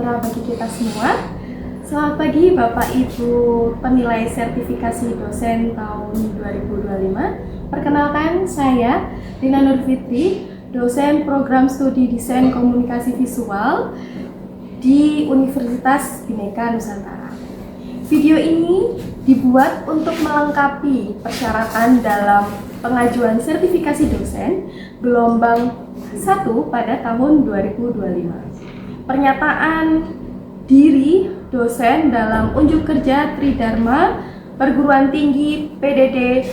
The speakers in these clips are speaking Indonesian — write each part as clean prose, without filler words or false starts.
sejahtera bagi kita semua. Selamat pagi Bapak Ibu penilai sertifikasi dosen tahun 2025. Perkenalkan, saya Rina Nur Fitri, dosen program studi desain komunikasi visual di Universitas Bhinneka Nusantara. Video ini dibuat untuk melengkapi persyaratan dalam pengajuan sertifikasi dosen gelombang 1 pada tahun 2025. Pernyataan diri dosen dalam unjuk kerja Tridharma Perguruan Tinggi PDD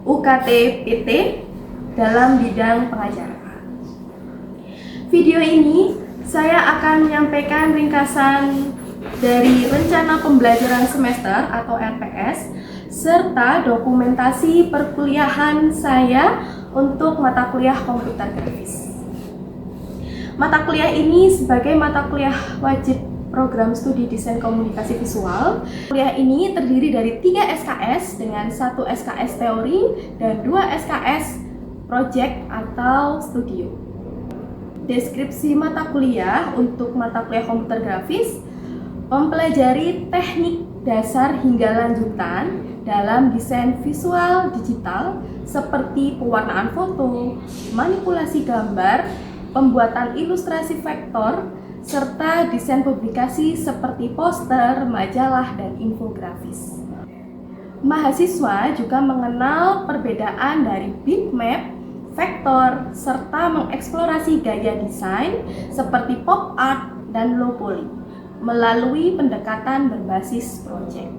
UKT PT dalam bidang pengajaran. Video ini saya akan menyampaikan ringkasan dari rencana pembelajaran semester atau RPS serta dokumentasi perkuliahan saya untuk mata kuliah komputer grafis. Mata kuliah ini sebagai mata kuliah wajib program studi desain komunikasi visual. Kuliah ini terdiri dari 3 SKS dengan 1 SKS teori dan 2 SKS project atau studio. Deskripsi mata kuliah untuk mata kuliah komputer grafis mempelajari teknik dasar hingga lanjutan dalam desain visual digital seperti pewarnaan foto, manipulasi gambar, pembuatan ilustrasi vektor, serta desain publikasi seperti poster, majalah, dan infografis. Mahasiswa juga mengenal perbedaan dari bitmap, vektor, serta mengeksplorasi gaya desain seperti pop art dan low poly melalui pendekatan berbasis proyek.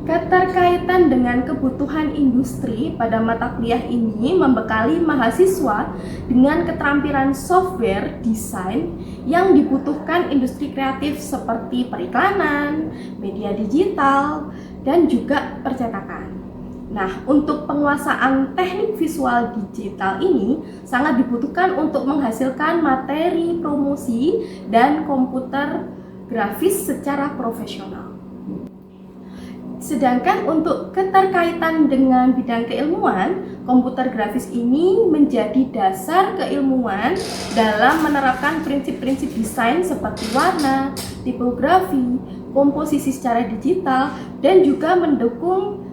Keterkaitan dengan kebutuhan industri pada mata kuliah ini membekali mahasiswa dengan keterampilan software desain yang dibutuhkan industri kreatif seperti periklanan, media digital, dan juga percetakan. Nah, untuk penguasaan teknik visual digital ini sangat dibutuhkan untuk menghasilkan materi promosi dan komputer grafis secara profesional. Sedangkan untuk keterkaitan dengan bidang keilmuan, komputer grafis ini menjadi dasar keilmuan dalam menerapkan prinsip-prinsip desain seperti warna, tipografi, komposisi secara digital, dan juga mendukung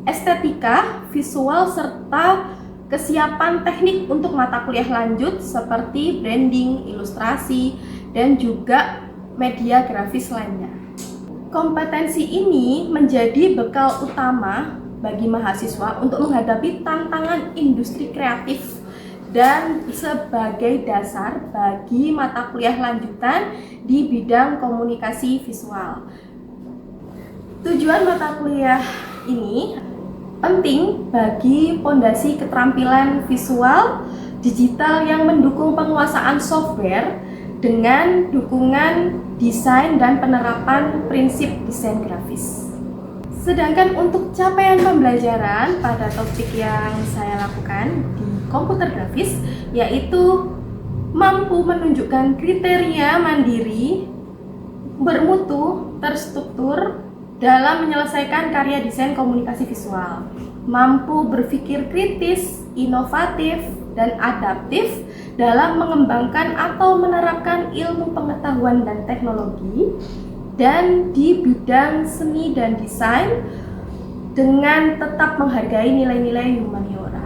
estetika, visual, serta kesiapan teknik untuk mata kuliah lanjut seperti branding, ilustrasi, dan juga media grafis lainnya. Kompetensi ini menjadi bekal utama bagi mahasiswa untuk menghadapi tantangan industri kreatif dan sebagai dasar bagi mata kuliah lanjutan di bidang komunikasi visual. Tujuan mata kuliah ini penting bagi pondasi keterampilan visual digital yang mendukung penguasaan software dengan dukungan desain dan penerapan prinsip desain grafis. Sedangkan untuk capaian pembelajaran pada topik yang saya lakukan di komputer grafis yaitu mampu menunjukkan kriteria mandiri, bermutu, terstruktur dalam menyelesaikan karya desain komunikasi visual, mampu berpikir kritis, inovatif, dan adaptif dalam mengembangkan atau menerapkan ilmu pengetahuan dan teknologi, dan di bidang seni dan desain dengan tetap menghargai nilai-nilai humaniora.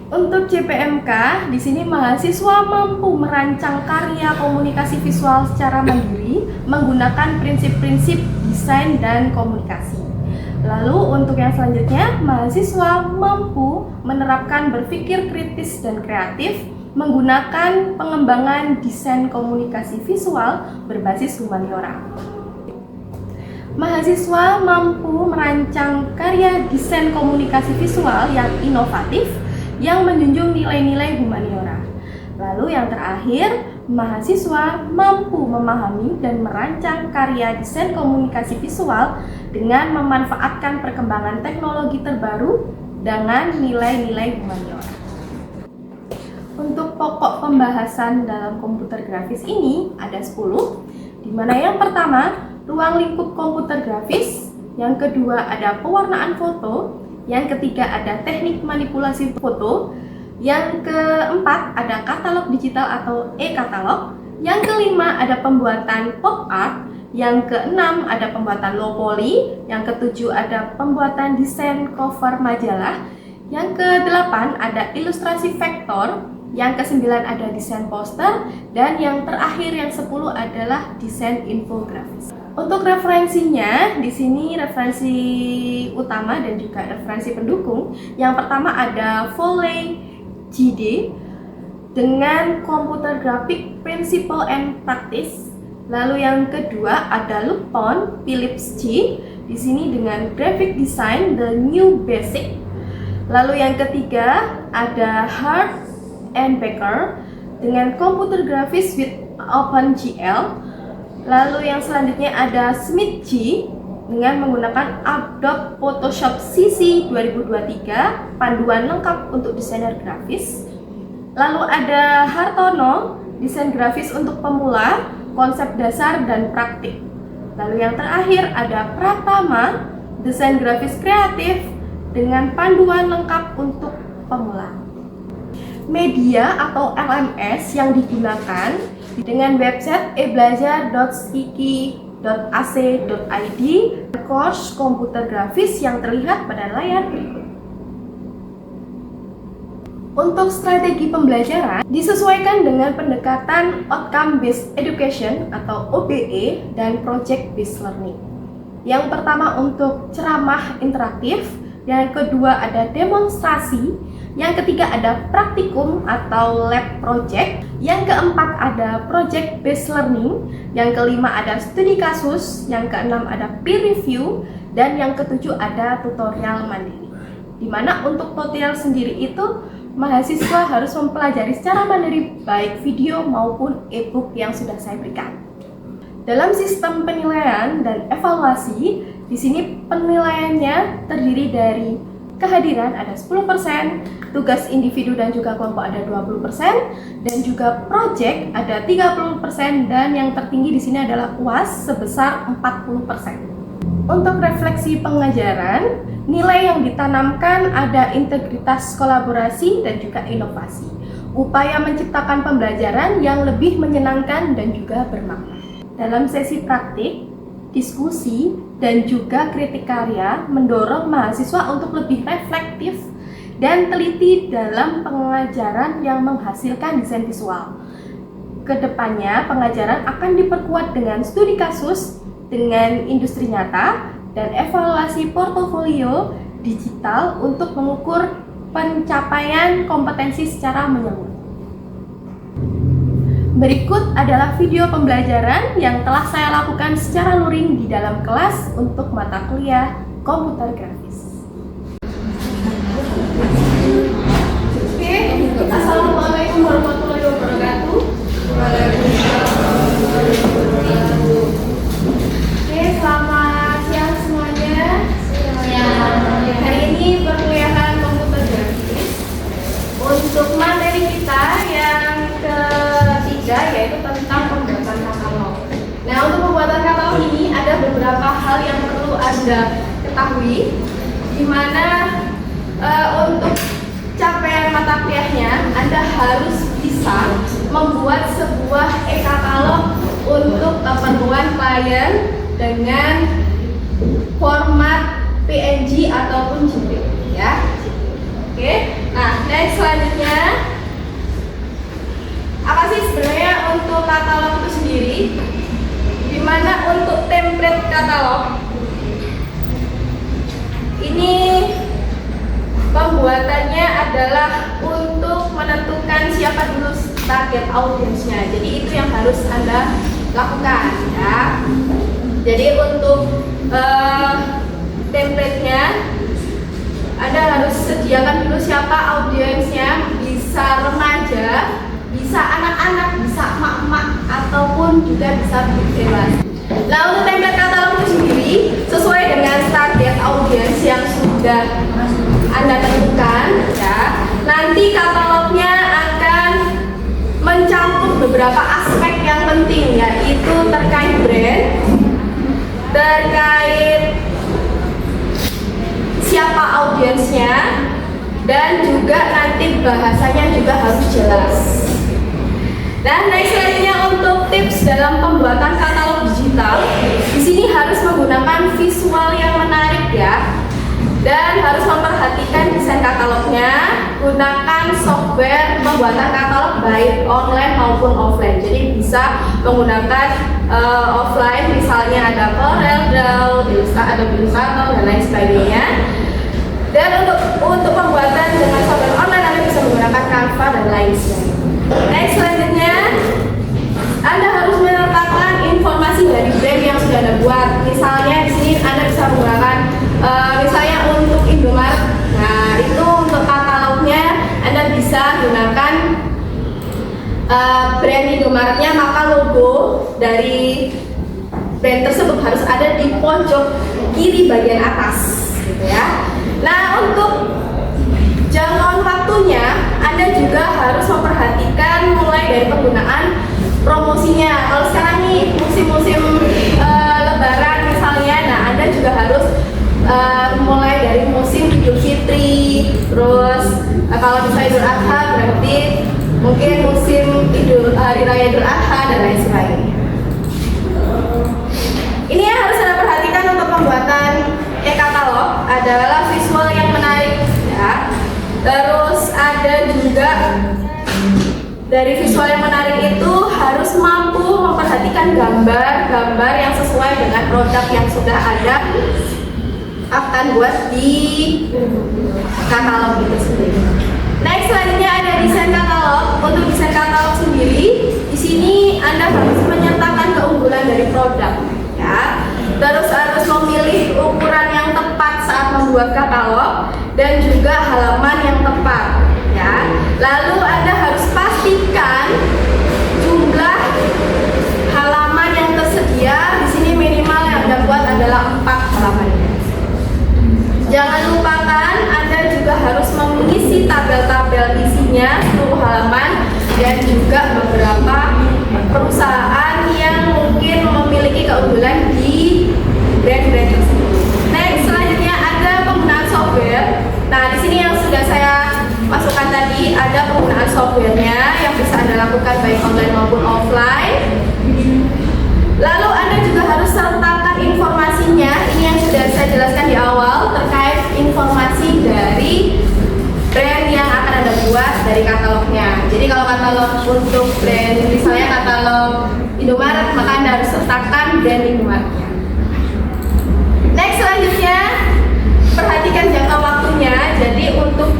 Untuk CPMK, di sini mahasiswa mampu merancang karya komunikasi visual secara mandiri menggunakan prinsip-prinsip desain dan komunikasi. Lalu untuk yang selanjutnya, mahasiswa mampu menerapkan berpikir kritis dan kreatif menggunakan pengembangan desain komunikasi visual berbasis humaniora. Mahasiswa mampu merancang karya desain komunikasi visual yang inovatif yang menjunjung nilai-nilai humaniora. Lalu yang terakhir, mahasiswa mampu memahami dan merancang karya desain komunikasi visual dengan memanfaatkan perkembangan teknologi terbaru dengan nilai-nilai humaniora. Untuk pokok pembahasan dalam komputer grafis ini ada 10, di mana yang pertama, ruang lingkup komputer grafis, yang kedua ada pewarnaan foto, yang ketiga ada teknik manipulasi foto, Yang keempat ada katalog digital atau e-katalog. Yang kelima ada pembuatan pop art. Yang keenam ada pembuatan low poly. Yang ketujuh ada pembuatan desain cover majalah. Yang kedelapan ada ilustrasi vektor. Yang kesembilan ada desain poster. Dan yang terakhir yang 10 adalah desain infografis. Untuk referensinya, di sini referensi utama dan juga referensi pendukung. Yang pertama ada Foley GD dengan Computer Graphic Principle and Practice. Lalu yang kedua ada Lupton Phillips G di sini dengan Graphic Design The New Basic. Lalu yang ketiga ada Hart and Becker dengan Computer Graphics with OpenGL. Lalu yang selanjutnya ada Smith G dengan menggunakan Adobe Photoshop CC 2023, panduan lengkap untuk desainer grafis. Lalu ada Hartono, desain grafis untuk pemula, konsep dasar dan praktik. Lalu yang terakhir ada Pratama, desain grafis kreatif dengan panduan lengkap untuk pemula. Media atau LMS yang digunakan dengan website ebelajar.skiki.ac.id, course komputer grafis yang terlihat pada layar berikut. Untuk strategi pembelajaran disesuaikan dengan pendekatan Outcome Based Education atau OBE dan Project Based Learning. Yang pertama untuk ceramah interaktif, yang kedua ada demonstrasi, yang ketiga ada praktikum atau lab project, yang keempat ada project based learning, yang kelima ada studi kasus, yang keenam ada peer review, dan yang ketujuh ada tutorial mandiri. Dimana untuk tutorial sendiri itu mahasiswa harus mempelajari secara mandiri baik video maupun e-book yang sudah saya berikan. Dalam sistem penilaian dan evaluasi, di sini penilaiannya terdiri dari kehadiran ada 10%, tugas individu dan juga kelompok ada 20%, dan juga project ada 30%, dan yang tertinggi di sini adalah UAS sebesar 40%. Untuk refleksi pengajaran, nilai yang ditanamkan ada integritas kolaborasi dan juga inovasi. Upaya menciptakan pembelajaran yang lebih menyenangkan dan juga bermakna. Dalam sesi praktik, diskusi, dan juga kritik karya mendorong mahasiswa untuk lebih reflektif dan teliti dalam pengajaran yang menghasilkan desain visual. Kedepannya, pengajaran akan diperkuat dengan studi kasus, dengan industri nyata, dan evaluasi portofolio digital untuk mengukur pencapaian kompetensi secara menyeluruh. Berikut adalah video pembelajaran yang telah saya lakukan secara luring di dalam kelas untuk mata kuliah komputer grafis. Oke, assalamualaikum warahmatullahi wabarakatuh. Oke, selamat siang semuanya. Hari ini perkuliahan komputer grafis. Untuk materi kita yang ketiga yaitu tentang pembuatan katalog. Nah, untuk pembuatan katalog ini ada beberapa hal yang perlu Anda ketahui, di mana untuk capaian mata kuliahnya Anda harus bisa membuat sebuah e-katalog untuk keperluan klien dengan format PNG ataupun JPEG, ya. Oke. Nah, next selanjutnya apa sih sebenarnya untuk katalog itu sendiri? Dimana untuk template katalog ini pembuatannya adalah untuk menentukan siapa dulu target audiensnya. Jadi itu yang harus Anda lakukan, ya. Jadi untuk template-nya Anda harus sediakan dulu siapa audiensnya, bisa remaja, bisa anak-anak, bisa emak-emak, ataupun juga bisa dewasa. Nah, untuk template katalog itu sendiri sesuai dengan target audiens yang sudah Anda tentukan, ya. Nanti katalognya akan mencakup beberapa aspek yang penting, yaitu terkait brand, terkait siapa audiensnya, dan juga nanti bahasanya juga harus jelas. Dan next selanjutnya untuk tips dalam pembuatan katalog digital, di sini harus menggunakan visual yang menarik ya, dan harus memperhatikan desain katalognya. Gunakan software pembuatan katalog baik online maupun offline. Jadi bisa menggunakan offline, misalnya ada CorelDRAW, ada Illustrator dan lain sebagainya. Dan untuk pembuatan dengan software online Anda bisa menggunakan Canva dan lain sebagainya. Next selanjutnya, Anda harus meletakkan informasi dari brand yang sudah Anda buat. Misalnya di sini Anda bisa menggunakan misalnya untuk Indomaret. Nah, itu untuk katalognya Anda bisa gunakan brand Indomaretnya, maka logo dari brand tersebut harus ada di pojok kiri bagian atas, gitu ya. Nah, untuk jangkauan waktunya Anda juga harus memperhatikan mulai dari penggunaan promosinya. Kalau sekarang nih musim-musim Lebaran misalnya, nah Anda juga harus mulai dari musim Idul Fitri, terus kalau misalnya Idul Adha berarti mungkin musim Hari Raya Idul Adha dan lain sebagainya. Ini yang harus Anda perhatikan untuk pembuatan e-katalog adalah visual yang menarik ya. Terus ada juga dari visual yang menarik itu harus mampu memperhatikan gambar-gambar yang sesuai dengan produk yang sudah ada akan buat di katalog itu sendiri. Next selanjutnya ada desain katalog. Untuk desain katalog sendiri, di sini Anda harus menyertakan keunggulan dari produk ya. Terus harus memilih ukuran yang tepat saat membuat katalog dan juga halaman yang tepat ya. Lalu Anda harus pastikan jumlah halaman yang tersedia. Di sini minimal yang Anda buat adalah 4 halaman. Jangan lupakan Anda juga harus mengisi tabel-tabel isinya seluruh halaman dan juga beberapa perusahaan yang mungkin memiliki keunggulan di brand-brand tersebut. Next selanjutnya ada penggunaan software. Nah, di sini yang sudah saya masukkan tadi ada penggunaan softwarenya yang bisa Anda lakukan baik online maupun offline. Lalu Anda juga harus sertakan informasinya. Ini yang sudah saya jelaskan di awal terkait informasi dari brand yang akan Anda buat dari katalognya. Jadi kalau katalog untuk brand misalnya katalog Indomaret, maka Anda harus sertakan brand Indomaretnya. Next selanjutnya, perhatikan jangka waktunya. Jadi untuk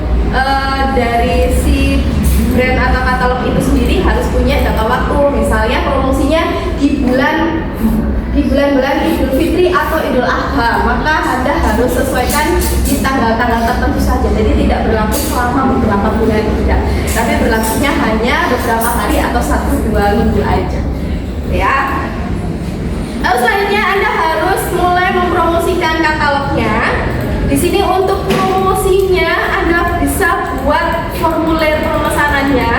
dari si brand atau katalog itu sendiri harus punya jangka waktu. Misalnya promosinya di bulan-bulan Idul Fitri atau Idul Adha, maka Anda harus sesuaikan di tanggal-tanggal tertentu saja. Jadi tidak berlaku selama beberapa bulan, tidak, tapi berlakunya hanya beberapa hari atau 1-2 minggu aja ya. Lalu selanjutnya Anda harus mulai mempromosikan katalognya. Di sini untuk promosinya Anda bisa buat formulir pemesanannya,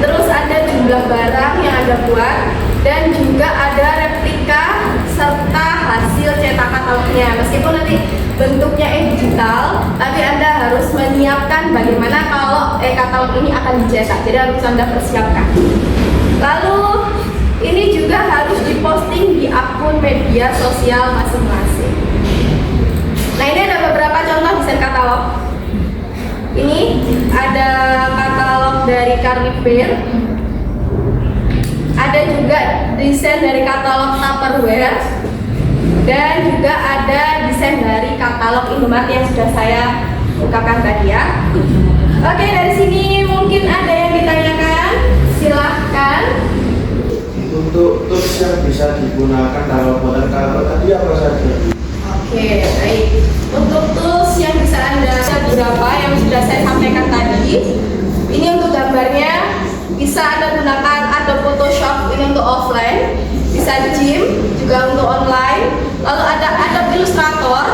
terus ada jumlah barang yang Anda buat, dan juga ada replika serta hasil cetak katalognya. Meskipun nanti bentuknya digital, tapi Anda harus menyiapkan bagaimana kalau katalog ini akan dicetak. Jadi harus Anda persiapkan. Lalu ini juga harus diposting di akun media sosial masing-masing. Nah, ini ada beberapa contoh desain katalog. Ini ada katalog dari Carnival. Ada juga desain dari katalog Tupperware. Dan juga ada desain dari katalog Indomaret yang sudah saya ungkapkan tadi ya. Oke, dari sini mungkin ada yang ditanyakan. Silahkan. Untuk tools yang bisa digunakan dalam pembuatan katalog tadi apa saja? Oke, baik. Untuk tools yang bisa Anda, ada beberapa yang sudah saya sampaikan tadi. Ini untuk gambarnya bisa Anda gunakan Adobe Photoshop, ini untuk offline, bisa Gim juga untuk online. Lalu ada Adobe Illustrator,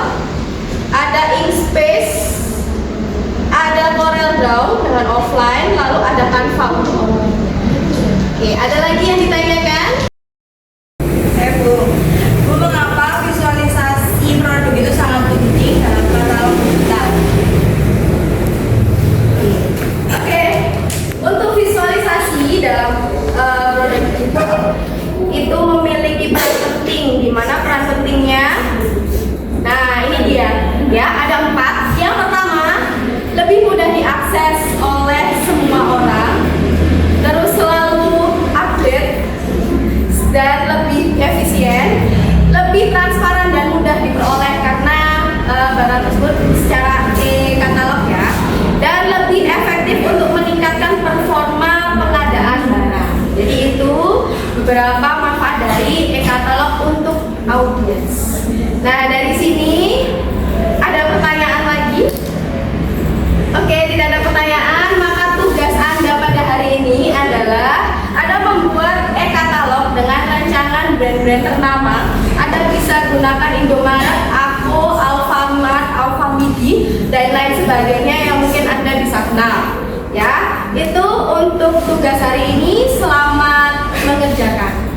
ada Inkspace, ada CorelDRAW dengan offline, lalu ada Canva untuk online. Oke, ada lagi yang ditanyakan? Bu, mengapa visualisasi produk itu sangat penting dalam katalog digital? dan lebih efisien, lebih transparan dan mudah diperoleh karena barang tersebut secara e-katalog ya, dan lebih efektif untuk meningkatkan performa pengadaan barang. Jadi itu beberapa manfaat dari e-katalog untuk audiens. Nah, dari sini ada pertanyaan lagi? Oke, tidak ada pertanyaan, maka tugas Anda pada hari ini adalah Anda membuat e-katalog dengan rancangan brand-brand ternama. Anda bisa gunakan Indomaret, Ako, Alfamart, Alfamidi, dan lain sebagainya yang mungkin Anda bisa kenal. Ya, itu untuk tugas hari ini. Selamat mengerjakan.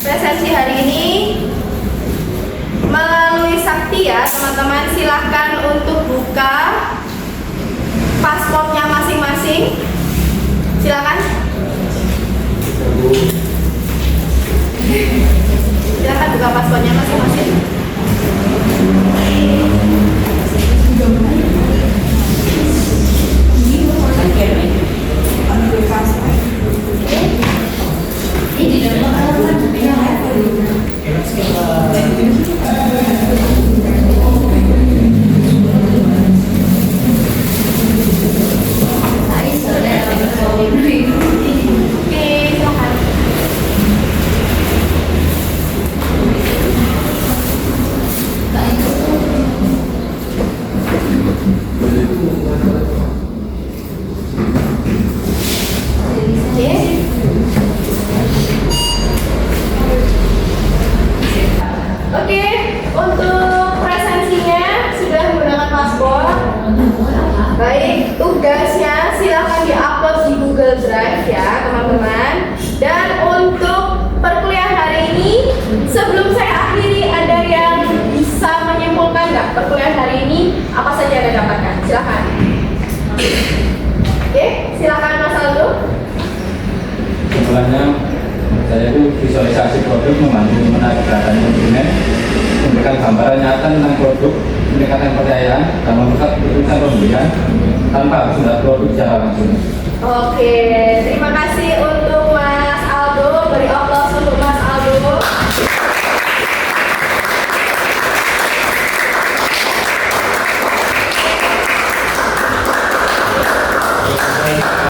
Presensi hari ini melalui Sakti ya teman-teman, silahkan untuk buka paspornya masing-masing. Silakan. Silakan buka paspornya masing-masing. Oke, untuk presensinya sudah menggunakan paspor. Baik, tugasnya silahkan diupload di Google Drive ya teman-teman. Dan untuk perkuliahan hari ini, sebelum saya akhiri, ada yang bisa menyimpulkan nggak perkuliahan hari ini apa saja Anda dapatkan? Silahkan. Oke, silahkan Mas Aldo. Kesimpulannya, saya itu visualisasi produk membantu menarik perhatian konsumen, memberikan gambaran nyata tentang produk, meningkatkan kepercayaan, dan membuat keputusan pembelian tanpa harus melihat produk secara langsung. Oke, terima kasih untuk Mas Aldo. Beri aplaus untuk Mas Aldo.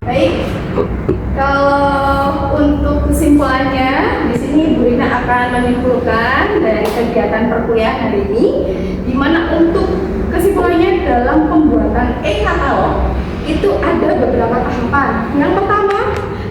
Baik, kalau untuk kesimpulannya, di sini Bu Rina akan menyimpulkan dari kegiatan perkuliahan hari ini, di mana untuk kesimpulannya dalam pembuatan e-katalog itu ada beberapa tahapan. Yang pertama,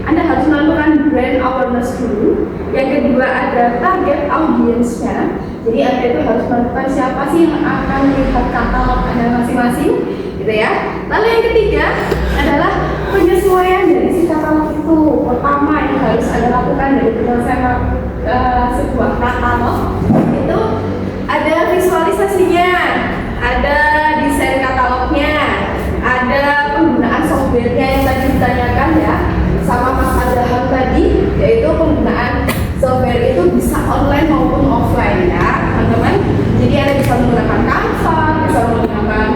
Anda harus melakukan brand awareness dulu. Yang kedua ada target audiensnya. Jadi Anda itu harus menentukan siapa sih yang akan melihat katalog Anda masing-masing, gitu ya. Lalu yang ketiga adalah penyesuaian dari si katalog itu. Pertama yang harus Anda lakukan dari penyelesaian sebuah katalog itu ada visualisasinya, ada desain katalognya, ada penggunaan softwarenya yang tadi ditanyakan ya, sama Mas Abraham tadi, yaitu penggunaan software itu bisa online maupun offline ya teman-teman. Jadi Anda bisa menggunakan Canva, bisa menggunakan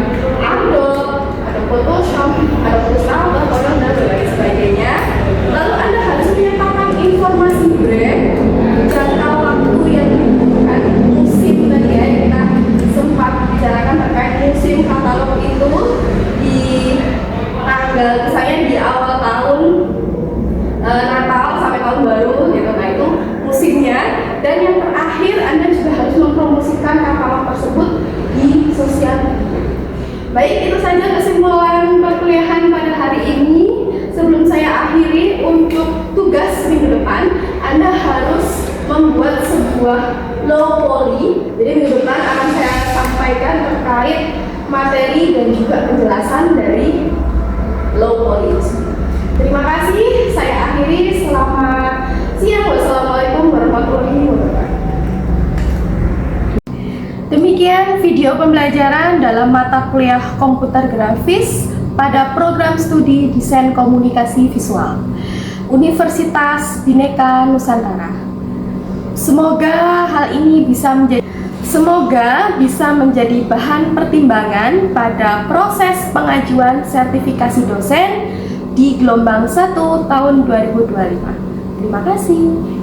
Adobe, ada Photoshop, ada Illustrator, Corel, dan lain sebagainya. Lalu Anda harus menyertakan informasi brand, jangka waktu yang dibutuhkan, musim tadi ya, kita sempat bicarakan terkait musim katalog itu di tanggal misalnya di awal tahun Natal sampai tahun baru gitu. Nah itu musimnya. Dan yang terakhir Anda juga harus mempromosikan katalog tersebut di sosial media. Baik, itu saja kesimpulan perkuliahan pada hari ini. Sebelum saya akhiri, untuk tugas minggu depan Anda harus membuat sebuah low poly. Jadi minggu depan akan saya sampaikan terkait materi dan juga penjelasan dari low poly. Terima kasih, saya akhiri. Selamat siang. Wassalamualaikum warahmatullahi wabarakatuh. Demikian video pembelajaran dalam mata kuliah komputer grafis pada program studi Desain Komunikasi Visual Universitas Bhinneka Nusantara. Semoga hal ini bisa menjadi bahan pertimbangan pada proses pengajuan sertifikasi dosen di gelombang 1 tahun 2025. Terima kasih.